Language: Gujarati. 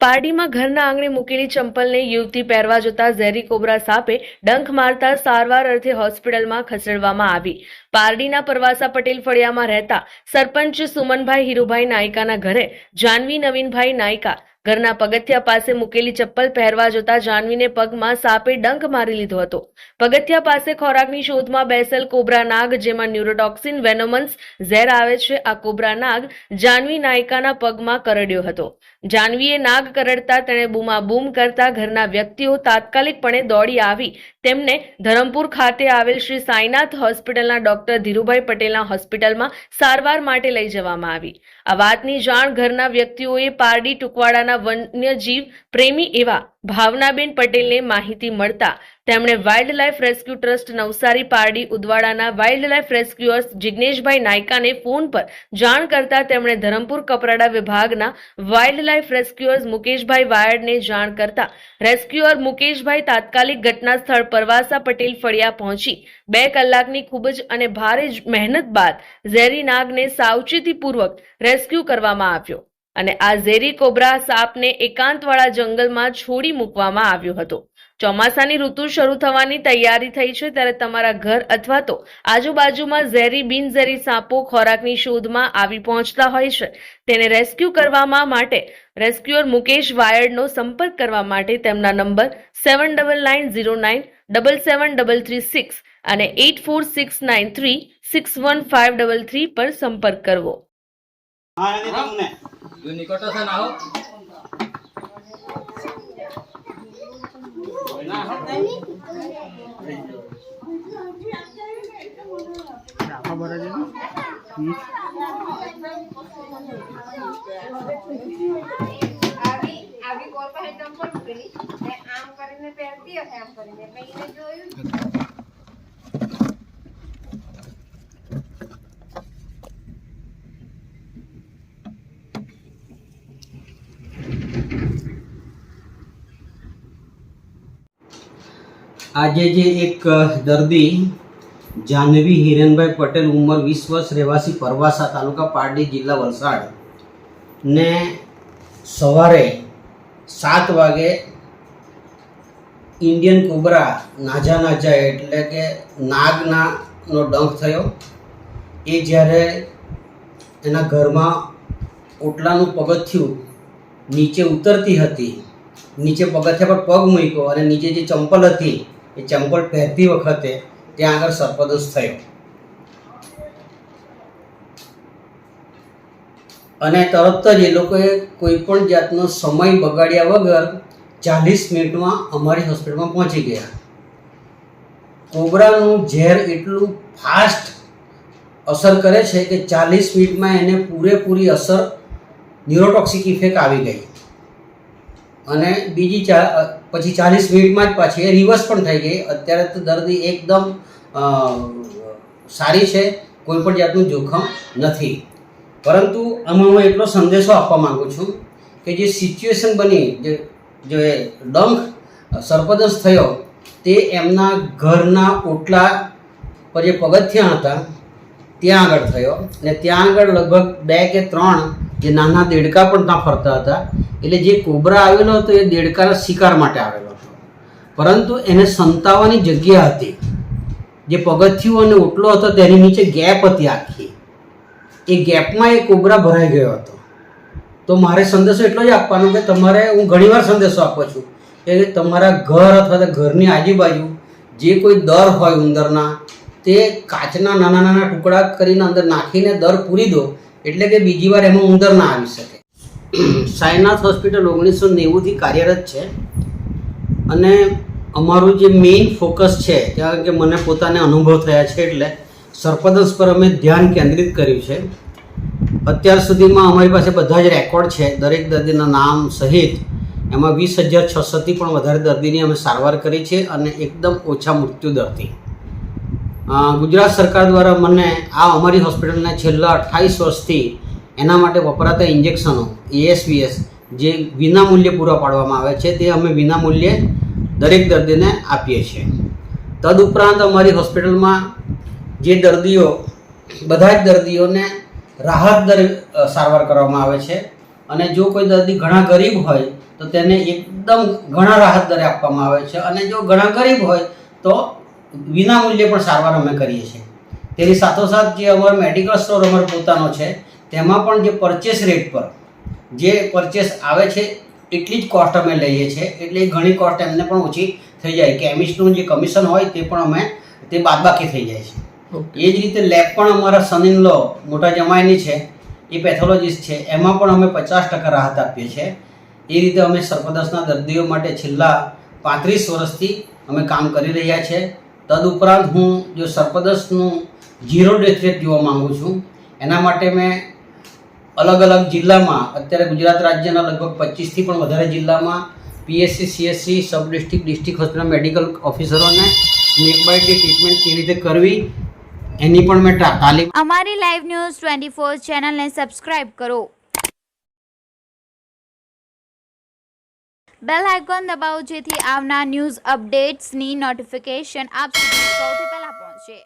પારડીમાં ઘરના આંગણે મૂકેલી ચંપલને યુવતી પહેરવા જતા ઝેરી કોબરા સાપે ડંખ મારતા સારવાર અર્થે હોસ્પિટલમાં ખસેડવામાં આવી। પારડીના પરવાસા પટેલ ફળિયામાં રહેતા સરપંચ સુમનભાઈ હીરુભાઈ નાયકાના ઘરે જાનવી નવીનભાઈ નાયકા ઘરના પગથિયા પાસે મૂકેલી ચપ્પલ પહેરવા જતા જાનવીને પગમાં સાપે ડંખ મારી લીધો હતો। પગથિયા પાસે ખોરાકની શોધમાં બેસેલ કોબરા નાગ, જેમાં ન્યુરોટોક્સિન વેનોમન્સ ઝેર આવે છે, આ કોબરા નાગ જાનવી નાયકાના પગમાં કરડ્યો હતો। જાનવીએ નાગ કરડતા તેણે બૂમાબૂમ કરતા ઘરના વ્યક્તિઓ તાત્કાલિકપણે દોડી આવી તેમને ધરમપુર ખાતે આવેલ શ્રી સાઈનાથ હોસ્પિટલના ડોક્ટર ધીરુભાઈ પટેલના હોસ્પિટલમાં સારવાર માટે લઈ જવામાં આવી। આ વાતની જાણ ઘરના વ્યક્તિઓએ પારડી ટુકવાડાના વન્યજીવ પ્રેમી એવા ભાવનાબેન પટેલને માહિતી મળતા તેમણે wild life rescue trust Navsari Pardi ઉદવાડાના વાઇલ્ડ લાઇફ રેસ્ક્યુઅર્સ જિગ્નેશભાઈ નાયકાને ફોન પર જાણ કરતા તેમણે ધરમપુર કપરાડા વિભાગના વાઇલ્ડ લાઇફ રેસ્ક્યુઅર્સ મુકેશભાઈ વાયડને જાણ કરતા રેસ્ક્યુઅર મુકેશભાઈ તાત્કાલિક ઘટના સ્થળ પરવાસા પટેલ ફળિયા પહોંચી 2 કલાકની ખૂબ જ અને ભારે મહેનત બાદ ઝેરી નાગને સાવચેતીપૂર્વક રેસ્ક્યુ કરવામાં આવ્યો અને આ ઝેરી કોબરા સાપને એકાંતવાળા જંગલમાં છોડી મૂકવામાં આવ્યો હતો। ચોમાસાની ઋતુ શરૂ થવાની તૈયારી થઈ છે ત્યારે તમારા ઘર અથવા તો આજુબાજુમાં ઝેરી બિનઝેરી સાપો ખોરાકની શોધમાં આવી પહોંચતા હોય છે, તેને રેસ્ક્યુ કરવામાં માટે રેસ્ક્યુઅર મુકેશ વાયડનો સંપર્ક કરવા માટે તેમના નંબર 7990977336 અને 8469361533 પર સંપર્ક કરવો। निकट से ना हो आगे कोर पे हेड नंबर मुकेली मैं आम કરીને પહેરતી હશે આમ કરીને મેં એને જોયું। આજે જે એક દર્દી જાનવી હિરેનભાઈ પટેલ ઉંમર 20 વર્ષ રહેવાસી પરવાસા તાલુકા પારડી જિલ્લા વલસાડ ને સવારે 7 વાગે ઇન્ડિયન કોબરા નાજા એટલે કે નાગનો ડંખ થયો। એ જ્યારે એના ઘરમાં ઓટલાનું પગથિયું નીચે ઉતરતી હતી, નીચે પગથિયા પર પગ મૂક્યો અને નીચે જે ચંપલ હતી એ ચંપલ પહેરતી વખતે ત્યાં આગળ સર્પદંશ થયો અને તરત જ એ લોકોએ કોઈ પણ જાતનો સમય બગાડ્યા વગર 40 મિનિટમાં અમારી હોસ્પિટલમાં પહોંચી ગયા। કોબરાનું ઝેર એટલું ફાસ્ટ અસર કરે છે કે 40 મિનિટમાં એને પૂરેપૂરી અસર ન્યુરોટોક્સિક ઇફેક્ટ આવી ગઈ અને બીજી પછી 40 મિનિટમાં જ પાછી એ રિવર્સ પણ થઈ ગઈ। અત્યારે તો દર્દી એકદમ સારી છે, કોઈ પણ જાતનું જોખમ નથી। પરંતુ આમાં હું એટલો સંદેશો આપવા માગું છું કે જે સિચ્યુએશન બની, જે ડંખ સર્પદંશ થયો તે એમના ઘરના ઓટલા પર જે પગથિયા હતા ત્યાં આગળ થયો અને ત્યાં આગળ લગભગ 2 કે 3 જે નાના દેડકા પણ ત્યાં ફરતા હતા। એટલે જે કોબરા આવેલો હતો એ દેડકાના શિકાર માટે આવેલો હતો, પરંતુ એને સંતાવાની જગ્યા હતી, જે પગથિયું અને ઓટલો હતો તેની નીચે ગેપ હતી આખી, એ ગેપમાં એ કોબરા ભરાઈ ગયો હતો। તો મારે સંદેશો એટલો જ આપવાનો કે તમારે, હું ઘણીવાર સંદેશો આપું છું કે તમારા ઘર અથવા તો ઘરની આજુબાજુ જે કોઈ દર હોય ઉંદરના, તે કાચના નાના ટુકડા કરીને અંદર નાખીને દર પૂરી દો, એટલે કે બીજી વાર એમાં ઉંદર ના આવી શકે। સાઈનાથ હોસ્પિટલ 1990થી કાર્યરત છે અને અમારું જે મેઇન ફોકસ છે, કારણ કે મને પોતાને અનુભવ થયા છે એટલે સર્પદંશ પર અમે ધ્યાન કેન્દ્રિત કર્યું છે। અત્યાર સુધીમાં અમારી પાસે બધા જ રેકોર્ડ છે, દરેક દર્દીના નામ સહિત। એમાં 20,600થી પણ વધારે દર્દીની અમે સારવાર કરી છે અને એકદમ ઓછા મૃત્યુ દરથી। ગુજરાત સરકાર દ્વારા મને આ અમારી હોસ્પિટલના છેલ્લા 28 વર્ષથી એના માટે વપરાતા ઇન્જેક્શનો ASVS જે વિનામૂલ્યે પૂરા પાડવામાં આવે છે, તે અમે વિનામૂલ્યે દરેક દર્દીને આપીએ છીએ। તદુપરાંત અમારી હોસ્પિટલમાં જે દર્દીઓ, બધા જ દર્દીઓને રાહત દર સારવાર કરવામાં આવે છે। અને જો કોઈ દર્દી ઘણા ગરીબ હોય તો તેને એકદમ ઘણા રાહત દરે આપવામાં આવે છે, અને જો ઘણા ગરીબ હોય તો વિના મૂલ્યે પણ સારવાર અમે કરીએ છીએ. તેની સાથોસાથ જે અમારો મેડિકલ સ્ટોર અમારો પોતાનો છે તેમાં પણ જે પરચેસ રેટ પર જે પરચેસ આવે છે એટલી જ કોસ્ટ અમે લઈએ છીએ, એટલે ઘણી કોસ્ટ એમને પણ ઓછી થઈ જાય. કેમિસ્ટનું જે કમિશન હોય તે પણ અમે તે બાદબાકી થઈ જાય છે. એ જ રીતે લેબ પણ અમારા સન ઇન લો મોટા જમાઈની છે, એ પેથોલોજીસ્ટ છે, એમાં પણ અમે 50% રાહત આપીએ છીએ. એ રીતે અમે સર્પદંશના દર્દીઓ માટે છેલ્લા 35 વર્ષથી અમે કામ કરી રહ્યા છીએ. તદુપરાંત હું જો સર્પદંશનું 0 ડેથ રેટ જોવા માગું છું, એના માટે મેં અલગ અલગ જિલ્લામાં અત્યારે ગુજરાત રાજ્યના લગભગ 25થી પણ વધારે જિલ્લામાં PSC, CSC, sub district, district hospital medical ઓફિસરોને સ્નેક બાઇટની ટ્રીટમેન્ટ કેવી રીતે કરવી એની પણ મેં તાલીમ. અમારી લાઈવ ન્યૂઝ 24 ચેનલને સબસ્ક્રાઇબ કરો, બેલ આઇકોન દબાવો જેથી આવનાર ન્યૂઝ અપડેટ્સની નોટિફિકેશન આપ સુધી સૌથી પહેલા પહોંચે.